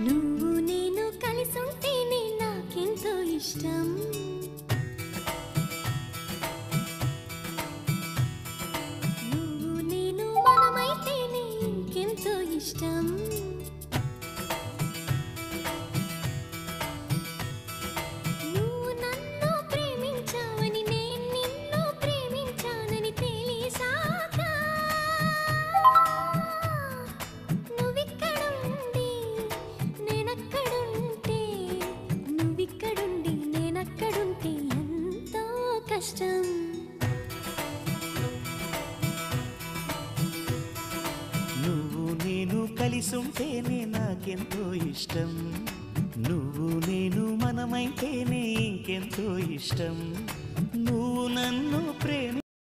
నువ్వు నేను కలిసుంటేనే నాకెంతో ఇష్టం. నువ్వు నేను మనమైతేనే ఇంకెంతో ఇష్టం. నువ్వు నన్ను ప్రేమించావని నేను నిన్ను ప్రేమించానని తెలిసాక నువ్విక్కడుండి నేనక్కడుంటే నువ్విక్కడుండి నేనక్కడుంటే ఎంతో కష్టం. నువ్వు నేను కలిసుంటేనే నాకెంతో ఇష్టం. నువ్వు నేను మనమైతేనే ఇంకెంతో ఇష్టం. నువ్వు నన్ను